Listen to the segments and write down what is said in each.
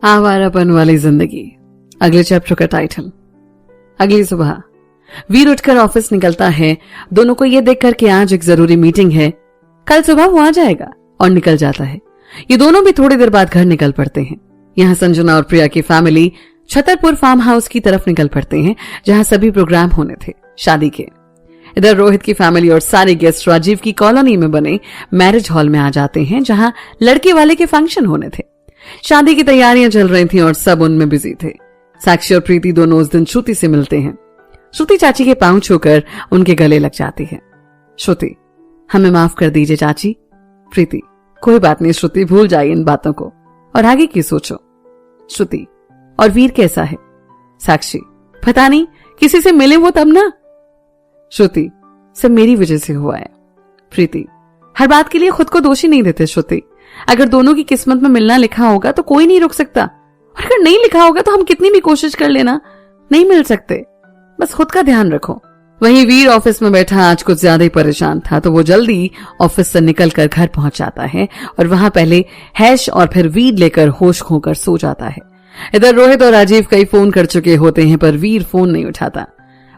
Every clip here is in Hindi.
आवारापन वाली जिंदगी, अगले चैप्टर का टाइटल। अगली सुबह वीर उठकर ऑफिस निकलता है, दोनों को यह देखकर कि आज एक जरूरी मीटिंग है, कल सुबह वो आ जाएगा, और निकल जाता है। ये दोनों भी थोड़ी देर बाद घर निकल पड़ते हैं। यहाँ संजना और प्रिया की फैमिली छतरपुर फार्म हाउस की तरफ निकल पड़ते हैं, जहां सभी प्रोग्राम होने थे शादी के। इधर रोहित की फैमिली और सारे गेस्ट राजीव की कॉलोनी में बने मैरिज हॉल में आ जाते हैं, जहां लड़के वाले के फंक्शन होने थे। शादी की तैयारियां चल रही थी और सब उनमें बिजी थे। साक्षी और प्रीति दोनों उस दिन श्रुति से मिलते हैं। श्रुति चाची के पांव छूकर उनके गले लग जाती है। श्रुति, हमें माफ कर दीजिए चाची। प्रीति, कोई बात नहीं श्रुति, भूल जाइए इन बातों को और आगे की सोचो। श्रुति, और वीर कैसा है? साक्षी, पता नहीं, किसी से मिले वो तब ना। श्रुति, सब मेरी वजह से हुआ है। प्रीति, हर बात के लिए खुद को दोषी नहीं देते श्रुति। अगर दोनों की किस्मत में मिलना लिखा होगा तो कोई नहीं रुक सकता, और अगर नहीं लिखा होगा तो हम कितनी भी कोशिश कर लेना नहीं मिल सकते। बस खुद का ध्यान रखो। वहीं वीर ऑफिस में बैठा आज कुछ ज्यादा ही परेशान था, तो वो जल्दी ऑफिस से निकलकर घर पहुंच जाता है और वहां पहले हैश और फिर वीर लेकर होश खोकर सो जाता है। इधर रोहित और राजीव कई फोन कर चुके होते हैं, पर वीर फोन नहीं उठाता।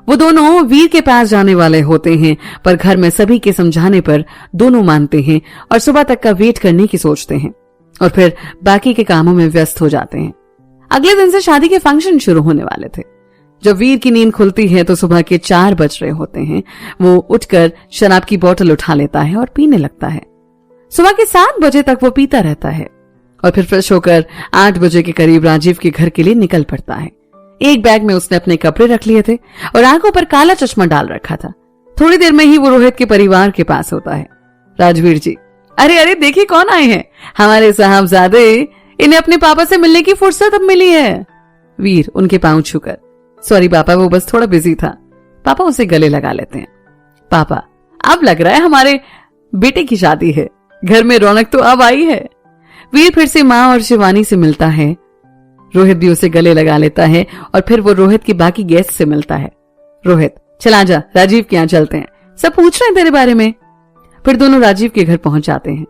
वो दोनों वीर के पास जाने वाले होते हैं, पर घर में सभी के समझाने पर दोनों मानते हैं और सुबह तक का वेट करने की सोचते हैं और फिर बाकी के कामों में व्यस्त हो जाते हैं। अगले दिन से शादी के फंक्शन शुरू होने वाले थे। जब वीर की नींद खुलती है तो सुबह के 4 बज रहे होते हैं। वो उठकर शराब की बोतल उठा लेता है और पीने लगता है। सुबह के 7 बजे तक वो पीता रहता है और फिर फ्रेश होकर 8 बजे के करीब राजीव के घर के लिए निकल पड़ता है। एक बैग में उसने अपने कपड़े रख लिए थे और आंखों पर काला चश्मा डाल रखा था। थोड़ी देर में ही वो रोहित के परिवार के पास होता है। राजवीर जी, अरे अरे देखिए कौन आए हैं, हमारे साहबजादे, इन्हें अपने पापा से मिलने की फुर्सत अब मिली है। वीर उनके पांव छूकर, सॉरी पापा, वो बस थोड़ा बिजी था। पापा उसे गले लगा लेते हैं। पापा, अब लग रहा है हमारे बेटे की शादी है, घर में रौनक तो अब आई है। वीर फिर से माँ और शिवानी से मिलता है। रोहित भी उसे गले लगा लेता है और फिर वो रोहित की बाकी गेस्ट से मिलता है। रोहित, चला जा, राजीव के यहाँ चलते हैं, सब पूछ रहे हैं तेरे बारे में। फिर दोनों राजीव के घर पहुंच जाते हैं।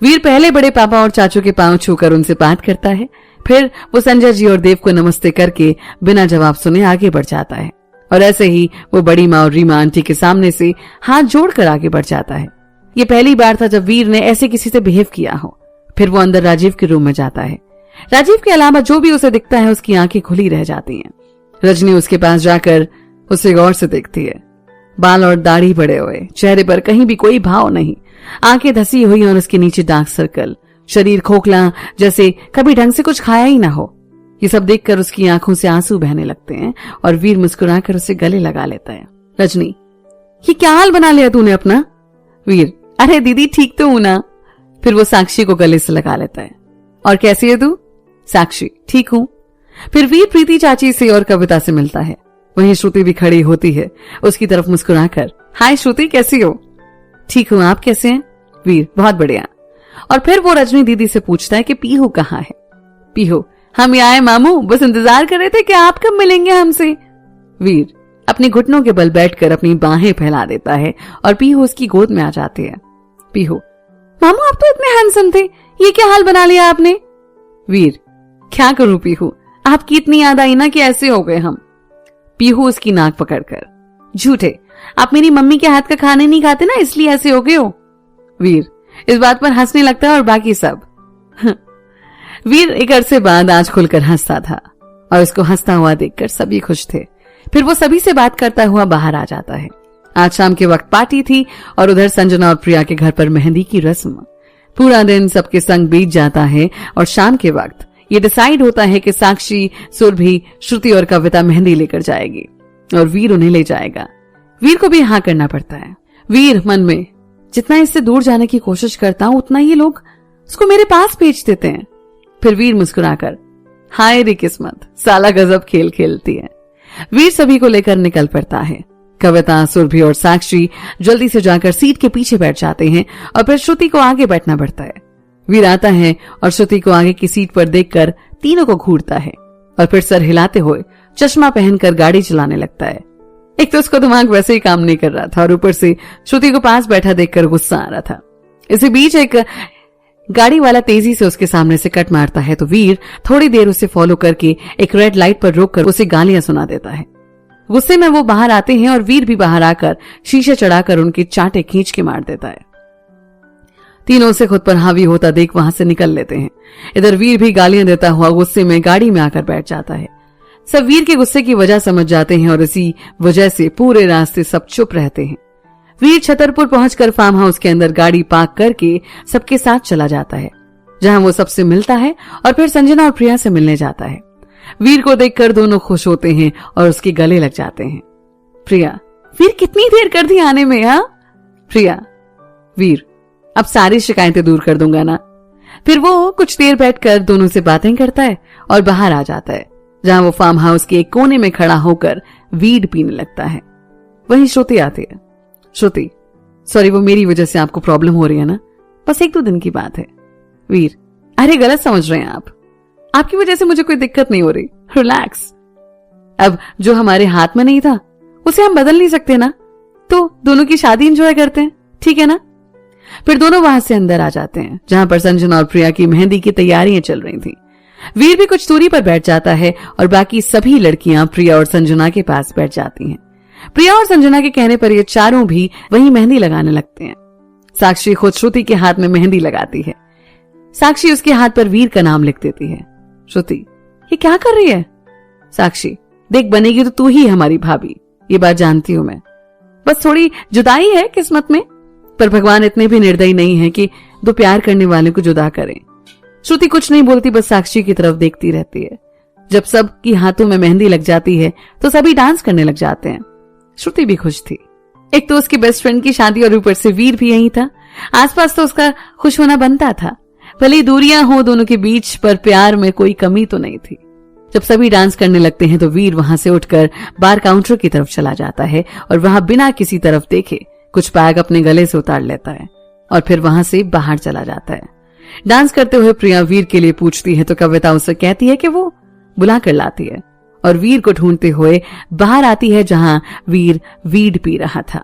वीर पहले बड़े पापा और चाचू के पांव छूकर उनसे बात करता है, फिर वो संजय जी और देव को नमस्ते करके बिना जवाब सुने आगे बढ़ जाता है और ऐसे ही वो बड़ी माँ और रीमा आंटी के सामने से हाथ जोड़कर आगे बढ़ जाता है। ये पहली बार था जब वीर ने ऐसे किसी से बिहेव किया हो। फिर वो अंदर राजीव के रूम में जाता है। राजीव के अलावा जो भी उसे दिखता है उसकी आंखें खुली रह जाती हैं। रजनी उसके पास जाकर उसे गौर से देखती है। बाल और दाढ़ी बड़े हुए, चेहरे पर कहीं भी कोई भाव नहीं, आंखें धसी हुई और उसके नीचे डार्क सर्कल, शरीर खोखला जैसे कभी ढंग से कुछ खाया ही ना हो। ये सब देखकर उसकी आंखों से आंसू बहने लगते हैं और वीर मुस्कुराकर उसे गले लगा लेता है। रजनी, ये क्या हाल बना लिया तूने अपना? वीर, अरे दीदी ठीक तो हूं ना। फिर वो साक्षी को गले से लगा लेता है। और कैसी है तू? साक्षी, ठीक हूं। फिर वीर प्रीति चाची से और कविता से मिलता है। वहीं श्रुति भी खड़ी होती है उसकी तरफ मुस्कुराकर, हाय श्रुति, कैसी हो? ठीक हूं, आप कैसे हैं? वीर, बहुत बढ़िया। और फिर वो रजनी दीदी से पूछता है कि पीहू कहाँ है? पीहू, हम यहाँ आए मामू, बस इंतजार कर रहे थे कि आप कब मिलेंगे हमसे। वीर अपने घुटनों के बल बैठकर अपनी बाहें फैला देता है और पीहू उसकी गोद में आ जाती है। पीहू, मामू आप तो इतने हैंडसम थे, ये क्या हाल बना लिया आपने? वीर, क्या करूं पीहू, आपकी इतनी याद आई ना कि ऐसे हो गए हम। पीहू उसकी नाक पकड़कर, झूठे, आप मेरी मम्मी के हाथ का खाने नहीं खाते ना, इसलिए ऐसे हो गए हो। वीर इस बात पर हंसने लगता है और बाकी सब। वीर एक अरसे बाद आज खुलकर हंसता था और उसको हंसता हुआ देखकर सभी खुश थे। फिर वो सभी से बात करता हुआ बाहर आ जाता है। आज शाम के वक्त पार्टी थी और उधर संजना और प्रिया के घर पर मेहंदी की रस्म। पूरा दिन सबके संग बीत जाता है और शाम के वक्त ये डिसाइड होता है कि साक्षी, सुरभि, श्रुति और कविता मेहंदी लेकर जाएगी और वीर उन्हें ले जाएगा। वीर को भी हाँ करना पड़ता है। वीर मन में, जितना इससे दूर जाने की कोशिश करता हूं उतना ये लोग उसको मेरे पास भेज देते हैं। फिर वीर मुस्कुराकर, हाय रे किस्मत, साला गजब खेल खेलती है। वीर सभी को लेकर निकल पड़ता है। कविता, सुरभि और साक्षी जल्दी से जाकर सीट के पीछे बैठ जाते हैं और फिर श्रुति को आगे बैठना पड़ता है। वीर आता है और श्रुति को आगे की सीट पर देखकर तीनों को घूरता है और फिर सर हिलाते हुए चश्मा पहनकर गाड़ी चलाने लगता है। एक तो उसका दिमाग वैसे ही काम नहीं कर रहा था और ऊपर से श्रुति को पास बैठा देखकर गुस्सा आ रहा था। इसी बीच एक गाड़ी वाला तेजी से उसके सामने से कट मारता है तो वीर थोड़ी देर उसे फॉलो करके एक रेड लाइट पर रोककर उसे गालियां सुना देता है। गुस्से में वो बाहर आते हैं और वीर भी बाहर आकर शीशे चढ़ाकर उनके चांटे खींच के मार देता है। तीनों से खुद पर हावी होता देख वहां से निकल लेते हैं। इधर वीर भी गालियां देता हुआ गुस्से में गाड़ी में आकर बैठ जाता है। सब वीर के गुस्से की वजह समझ जाते हैं और इसी वजह से पूरे रास्ते सब चुप रहते हैं। वीर छतरपुर पहुंचकर फार्म हाउस के अंदर गाड़ी पार्क करके सबके साथ चला जाता है, जहां वो सबसे मिलता है और फिर संजना और प्रिया से मिलने जाता है। वीर को देखकर दोनों खुश होते हैं और उसके गले लग जाते हैं। प्रिया, वीर कितनी देर कर दी आने में? हाँ प्रिया, वीर अब सारी शिकायतें दूर कर दूंगा ना। फिर वो कुछ देर बैठकर दोनों से बातें करता है और बाहर आ जाता है, जहां वो फार्म हाउस के एक कोने में खड़ा होकर वीड पीने लगता है। वहीं श्रुति आती है। श्रुति, सॉरी, वो मेरी वजह से आपको प्रॉब्लम हो रही है ना, बस 1-2 दिन की बात है। वीर, अरे गलत समझ रहे हैं आप, आपकी वजह से मुझे कोई दिक्कत नहीं हो रही, रिलैक्स। अब जो हमारे हाथ में नहीं था उसे हम बदल नहीं सकते ना, तो दोनों की शादी एंजॉय करते हैं, ठीक है ना। फिर दोनों वहां से अंदर आ जाते हैं, जहां पर संजना और प्रिया की मेहंदी की तैयारियां चल रही थी। वीर भी कुछ दूरी पर बैठ जाता है और बाकी सभी लड़कियां प्रिया और संजना के पास बैठ जाती हैं। प्रिया और संजना के कहने पर ये चारों भी वहीं मेहंदी लगाने लगते हैं। साक्षी खुद श्रुति के हाथ में मेहंदी लगाती है। साक्षी उसके हाथ पर वीर का नाम लिख देती है। श्रुति, ये क्या कर रही है? साक्षी, देख बनेगी तो तू ही हमारी भाभी, ये बात जानती हूं मैं, बस थोड़ी जुदाई है किस्मत में, पर भगवान इतने भी निर्दयी नहीं है कि दो प्यार करने वाले को जुदा करें। श्रुति कुछ नहीं बोलती, बस साक्षी की तरफ देखती रहती है। जब सब की हाथों में मेहंदी लग जाती है तो सभी डांस करने लग जाते हैं। श्रुति भी खुश थी, एक तो उसकी बेस्ट फ्रेंड की शादी और ऊपर से वीर भी यहीं था। आसपास तो उसका खुश होना बनता था, भले दूरियां हो दोनों के बीच, पर प्यार में कोई कमी तो नहीं थी। जब सभी डांस करने लगते हैं तो वीर वहां से उठकर बार काउंटर की तरफ चला जाता है और वहां बिना किसी तरफ देखे कुछ बैग अपने गले से उतार लेता है और फिर वहां से बाहर चला जाता है। डांस करते हुए प्रिया वीर के लिए पूछती है तो कविता उससे कहती है कि वो बुला कर लाती है और वीर को ढूंढते हुए बाहर आती है, जहां वीर वीड पी रहा था।